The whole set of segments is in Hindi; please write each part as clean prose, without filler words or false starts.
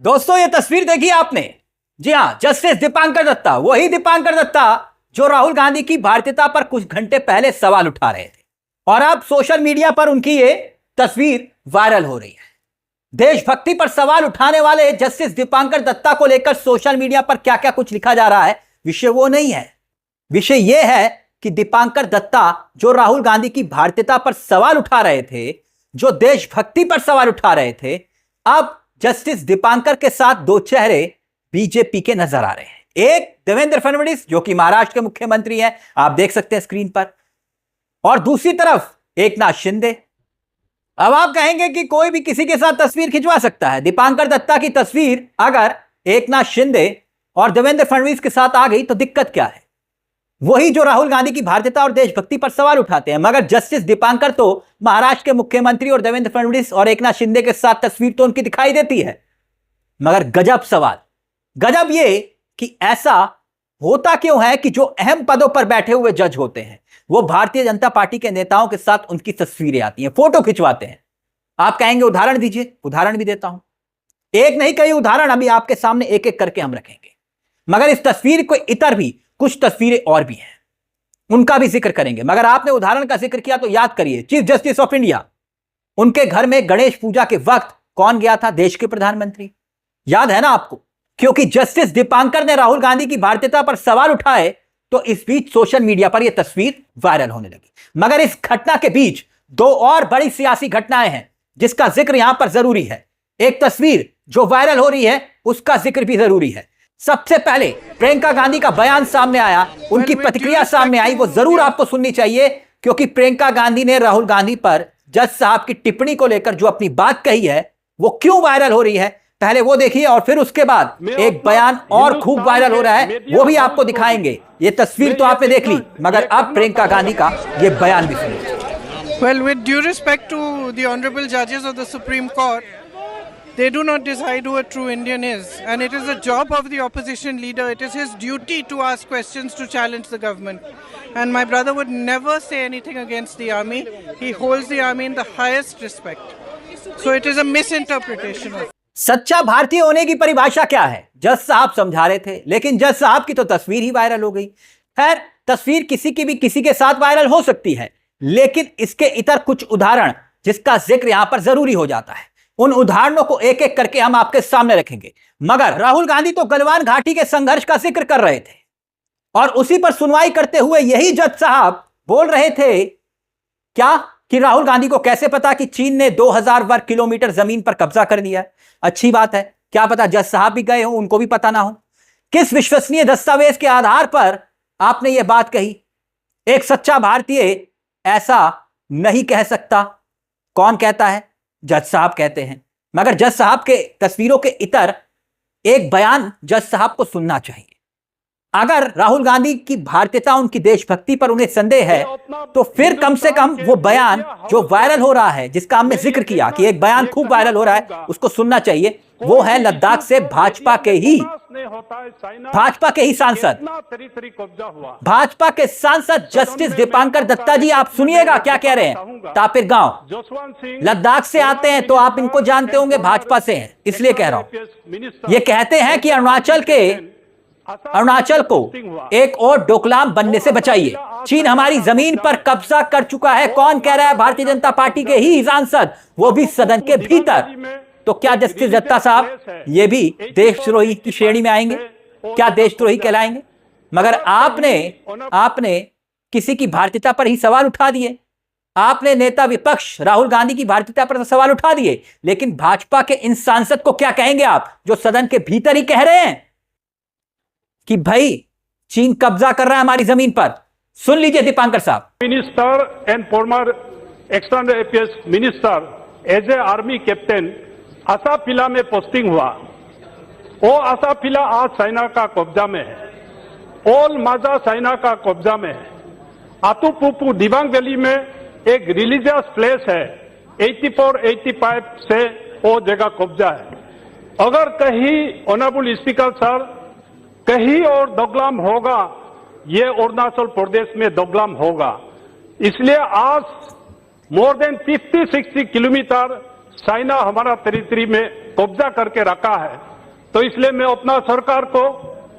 दोस्तों ये तस्वीर देखी आपने? जी हां, जस्टिस दीपांकर दत्ता, वही दीपांकर दत्ता जो राहुल गांधी की भारतीयता पर कुछ घंटे पहले सवाल उठा रहे थे और अब सोशल मीडिया पर उनकी ये तस्वीर वायरल हो रही है। देशभक्ति पर सवाल उठाने वाले जस्टिस दीपांकर दत्ता को लेकर सोशल मीडिया पर क्या क्या कुछ लिखा जा रहा है, विषय वो नहीं है। विषय यह है कि दीपांकर दत्ता जो राहुल गांधी की भारतीयता पर सवाल उठा रहे थे, जो देशभक्ति पर सवाल उठा रहे थे, अब जस्टिस दीपांकर के साथ दो चेहरे बीजेपी के नजर आ रहे हैं। एक देवेंद्र फडणवीस जो कि महाराष्ट्र के मुख्यमंत्री हैं, आप देख सकते हैं स्क्रीन पर, और दूसरी तरफ एकनाथ शिंदे। अब आप कहेंगे कि कोई भी किसी के साथ तस्वीर खिंचवा सकता है। दीपांकर दत्ता की तस्वीर अगर एकनाथ शिंदे और देवेंद्र फडणवीस के साथ आ गई तो दिक्कत क्या है? वही जो राहुल गांधी की भारतीयता और देशभक्ति पर सवाल उठाते हैं। मगर जस्टिस दीपांकर तो महाराष्ट्र के मुख्यमंत्री और देवेंद्र फडणवीस और एकनाथ शिंदे के साथ तस्वीर तो उनकी दिखाई देती है। मगर गजब सवाल, गजब ये कि ऐसा होता क्यों है कि जो अहम पदों पर बैठे हुए जज होते हैं वो भारतीय जनता पार्टी के नेताओं के साथ उनकी तस्वीरें आती हैं, फोटो खिंचवाते हैं। आप कहेंगे उदाहरण दीजिए, उदाहरण भी देता हूं। एक नहीं कई उदाहरण अभी आपके सामने एक एक करके हम रखेंगे। मगर इस तस्वीर को इतर भी कुछ तस्वीरें और भी हैं, उनका भी जिक्र करेंगे। मगर आपने उदाहरण का जिक्र किया तो याद करिए, चीफ जस्टिस ऑफ इंडिया, उनके घर में गणेश पूजा के वक्त कौन गया था? देश के प्रधानमंत्री। याद है ना आपको? क्योंकि जस्टिस दीपांकर ने राहुल गांधी की भारतीयता पर सवाल उठाए तो इस बीच सोशल मीडिया पर यह तस्वीर वायरल होने लगी। मगर इस घटना के बीच दो और बड़ी सियासी घटनाएं हैं जिसका जिक्र यहां पर जरूरी है। एक तस्वीर जो वायरल हो रही है उसका जिक्र भी जरूरी है। सबसे पहले प्रियंका गांधी का बयान सामने आया, उनकी प्रतिक्रिया सामने आई, वो जरूर आपको सुननी चाहिए। क्योंकि प्रियंका गांधी ने राहुल गांधी पर जज साहब की टिप्पणी को लेकर जो अपनी बात कही है वो क्यों वायरल हो रही है, पहले वो देखिए और फिर उसके बाद एक बयान और खूब वायरल हो रहा है, वो भी आपको दिखाएंगे। ये तस्वीर तो आपने देख ली, मगर अब प्रियंका गांधी का ये बयान भी सुनिए। Well, with due respect to the honorable judges of the Supreme Court, they do not decide who a true Indian is, and it is the job of the opposition leader, it is his duty to ask questions to challenge the government. And my brother would never say anything against the army. He holds the army in the highest respect. So it is a misinterpretation of. सच्चा भारतीय होने की परिभाषा क्या है? जज साहब समझा रहे थे, लेकिन जज साहब की तो तस्वीर ही वायरल हो गई। खैर, तस्वीर किसी की भी किसी के साथ वायरल हो सकती है, लेकिन इसके इतर कुछ उदाहरण जिसका जिक्र यहां पर जरूरी हो जाता है, उन उदाहरणों को एक एक करके हम आपके सामने रखेंगे। मगर राहुल गांधी तो गलवान घाटी के संघर्ष का जिक्र कर रहे थे और उसी पर सुनवाई करते हुए यही जज साहब बोल रहे थे क्या कि राहुल गांधी को कैसे पता कि चीन ने 2000 वर्ग किलोमीटर जमीन पर कब्जा कर लिया है? अच्छी बात है, क्या पता जज साहब भी गए हो, उनको भी पता ना हो। किस विश्वसनीय दस्तावेज के आधार पर आपने यह बात कही? एक सच्चा भारतीय ऐसा नहीं कह सकता। कौन कहता है? जज साहब कहते हैं। मगर जज साहब के तस्वीरों के इतर एक बयान जज साहब को सुनना चाहिए। अगर राहुल गांधी की भारतीयता, उनकी देशभक्ति पर उन्हें संदेह है तो फिर कम से कम वो बयान जो वायरल हो रहा है, जिसका हमने जिक्र किया कि एक बयान खूब वायरल हो रहा है, उसको सुनना चाहिए। वो है लद्दाख से भाजपा के ही सांसद, भाजपा के सांसद जस्टिस दीपांकर दत्ता जी। आप सुनिएगा क्या कह रहे हैं। तापिर गांव लद्दाख से आते हैं तो आप इनको जानते होंगे, भाजपा से हैं, इसलिए कह रहा हूं। ये कहते हैं कि अरुणाचल को एक और डोकलाम बनने से बचाइए। चीन हमारी जमीन पर कब्जा कर चुका है। कौन कह रहा है? भारतीय जनता पार्टी के ही सांसद, वो भी सदन के भीतर। तो क्या जस्टिस दत्ता साहब ये भी देशद्रोही की श्रेणी में आएंगे? क्या देशद्रोही कहलाएंगे? मगर आपने किसी की भारतीयता पर ही सवाल उठा दिए। आपने नेता विपक्ष राहुल गांधी की भारतीयता पर सवाल उठा दिए, लेकिन भाजपा के इन सांसद को क्या कहेंगे आप, जो सदन के भीतर ही कह रहे हैं कि भाई चीन कब्जा कर रहा है हमारी जमीन पर? सुन लीजिए दीपांकर साहब। Minister and former external affairs minister as a army captain आसाफिला में पोस्टिंग हुआ। वो आसाफिला आज चाइना का कब्जा में है। ओल माजा चाइना का कब्जा में है। आतुपुपु दिबांग वैली में एक रिलीजियस प्लेस है, 84-85 से वो जगह कब्जा है। अगर कहीं ऑनरेबल स्पीकर सर कहीं और दोगलाम होगा, ये अरुणाचल प्रदेश में दोगलाम होगा। इसलिए आज मोर देन 50-60 किलोमीटर चाइना हमारा टेरिटरी में कब्जा करके रखा है। तो इसलिए मैं अपना सरकार को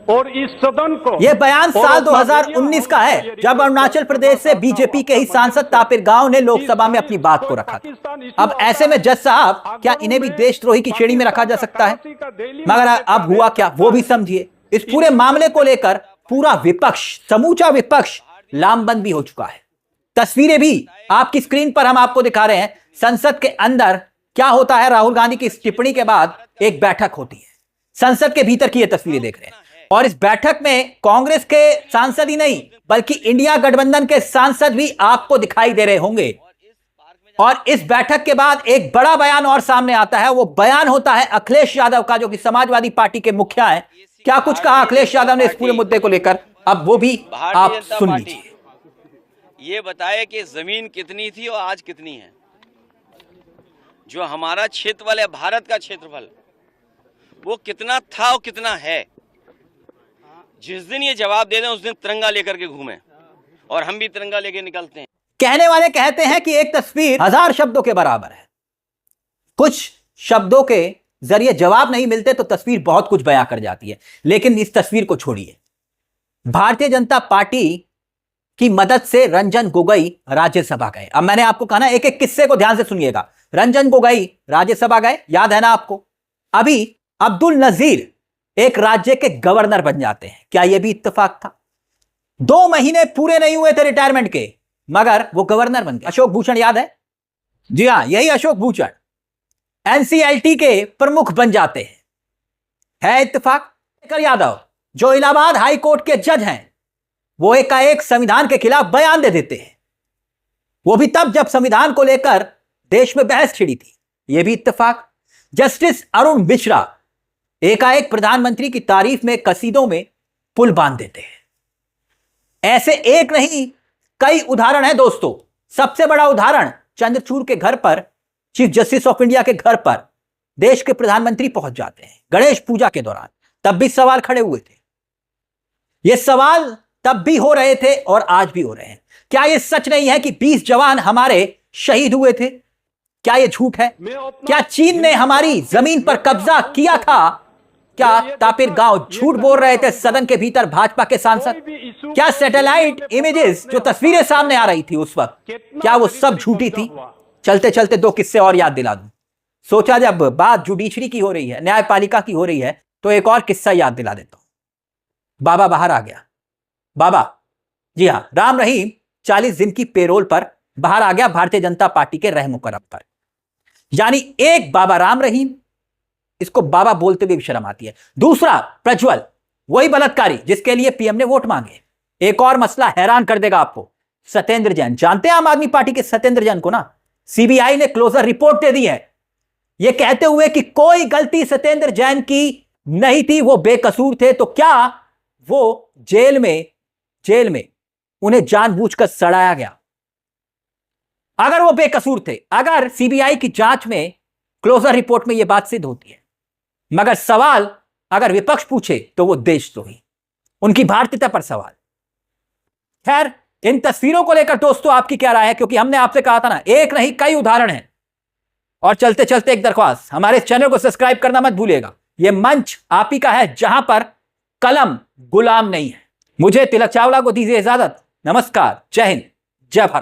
और इस सदन को, यह बयान साल 2019 का है, जब अरुणाचल प्रदेश से बीजेपी के ही सांसद तापिर गाव ने लोकसभा में अपनी बात को रखा था। अब ऐसे में जज साहब, क्या इन्हें भी देशद्रोही की श्रेणी में रखा जा सकता है? मगर अब हुआ क्या, वो भी समझिए। इस पूरे मामले को लेकर पूरा विपक्ष, समूचा विपक्ष लामबंद भी हो चुका है। तस्वीरें भी आपकी स्क्रीन पर हम आपको दिखा रहे हैं। संसद के अंदर क्या होता है, राहुल गांधी की इस टिप्पणी के बाद एक बैठक होती है। संसद के भीतर की ये तस्वीरें देख रहे हैं, और इस बैठक में कांग्रेस के सांसद ही नहीं बल्कि इंडिया गठबंधन के सांसद भी आपको दिखाई दे रहे होंगे। और इस बैठक के बाद एक बड़ा बयान और सामने आता है। वो बयान होता है अखिलेश यादव का, जो कि समाजवादी पार्टी के मुखिया हैं। क्या कुछ कहा अखिलेश यादव ने इस पूरे मुद्दे को लेकर, अब वो भी आप सुन लीजिए। ये बताए कि जमीन कितनी थी और आज कितनी है। जो हमारा क्षेत्रफल है, भारत का क्षेत्रफल, वो कितना था और कितना है। जिस दिन ये जवाब दे दें उस दिन तिरंगा लेकर के घूमें, और हम भी तिरंगा लेके निकलते हैं। कहने वाले कहते हैं कि एक तस्वीर 1000 शब्दों के बराबर है। कुछ शब्दों के जरिए जवाब नहीं मिलते तो तस्वीर बहुत कुछ बयां कर जाती है। लेकिन इस तस्वीर को छोड़िए। भारतीय जनता पार्टी की मदद से रंजन गोगोई राज्यसभा गए। अब मैंने आपको कहा ना, एक एक किस्से को ध्यान से सुनिएगा। रंजन गोगोई राज्यसभा गए, याद है ना आपको। अभी अब्दुल नजीर एक राज्य के गवर्नर बन जाते हैं। क्या यह भी इत्तेफाक था? 2 महीने पूरे नहीं हुए थे रिटायरमेंट के, मगर वो गवर्नर बन गए। अशोक भूषण याद है? जी हां, यही अशोक भूषण एनसीएलटी के प्रमुख बन जाते हैं। है इत्तेफाक? शेखर यादव जो इलाहाबाद हाई कोर्ट के जज हैं, वो एकाएक संविधान के खिलाफ बयान दे देते हैं। वो भी तब जब संविधान को लेकर देश में बहस छिड़ी थी। यह भी इत्तेफाक। जस्टिस अरुण मिश्रा एकाएक प्रधानमंत्री की तारीफ में कसीदों में पुल बांध देते हैं। ऐसे एक नहीं कई उदाहरण हैं दोस्तों। सबसे बड़ा उदाहरण चंद्रचूड़ के घर पर, चीफ जस्टिस ऑफ इंडिया के घर पर देश के प्रधानमंत्री पहुंच जाते हैं गणेश पूजा के दौरान। तब भी सवाल खड़े हुए थे। ये सवाल तब भी हो रहे थे और आज भी हो रहे हैं। क्या यह सच नहीं है कि 20 जवान हमारे शहीद हुए थे? क्या यह झूठ है? क्या चीन ने हमारी जमीन पर कब्जा किया था? क्या तापिर गांव झूठ बोल रहे थे सदन के भीतर भाजपा के सांसद? क्या सैटेलाइट इमेजेस जो तस्वीरें सामने आ रही थी उस वक्त, क्या वो सब झूठी थी? चलते चलते 2 किस्से और याद दिला दूं। सोचा जब बात जुडिशरी की हो रही है, न्यायपालिका की हो रही है, तो एक और किस्सा याद दिला देता हूं। बाबा बाहर आ गया। बाबा, जी हां, राम रहीम 40 दिन की पेरोल पर बाहर आ गया भारतीय जनता पार्टी के रहम करम पर। यानी एक बाबा राम रहीम, इसको बाबा बोलते हुए भी शर्म आती है। दूसरा प्रज्वल, वही बलात्कारी जिसके लिए पीएम ने वोट मांगे। एक और मसला हैरान कर देगा आपको, सत्येंद्र जैन। जानते हैं आम आदमी पार्टी के सत्येंद्र जैन को ना? सीबीआई ने क्लोजर रिपोर्ट दे दी है, यह कहते हुए कि कोई गलती सत्येंद्र जैन की नहीं थी, वो बेकसूर थे। तो क्या वो जेल में उन्हें जानबूझकर सड़ाया गया? अगर वो बेकसूर थे, अगर सीबीआई की जांच में, क्लोजर रिपोर्ट में यह बात सिद्ध होती है, मगर सवाल अगर विपक्ष पूछे तो वो देशद्रोही, उनकी भारतीयता पर सवाल। खैर, इन तस्वीरों को लेकर दोस्तों आपकी क्या राय है? क्योंकि हमने आपसे कहा था ना, एक नहीं कई उदाहरण हैं। और चलते चलते एक दरख्वास्त, हमारे चैनल को सब्सक्राइब करना मत भूलिएगा। यह मंच आप ही का है जहां पर कलम गुलाम नहीं है। मुझे तिलक चावला को दीजिए इजाजत। नमस्कार, जय हिंद, जय भारत।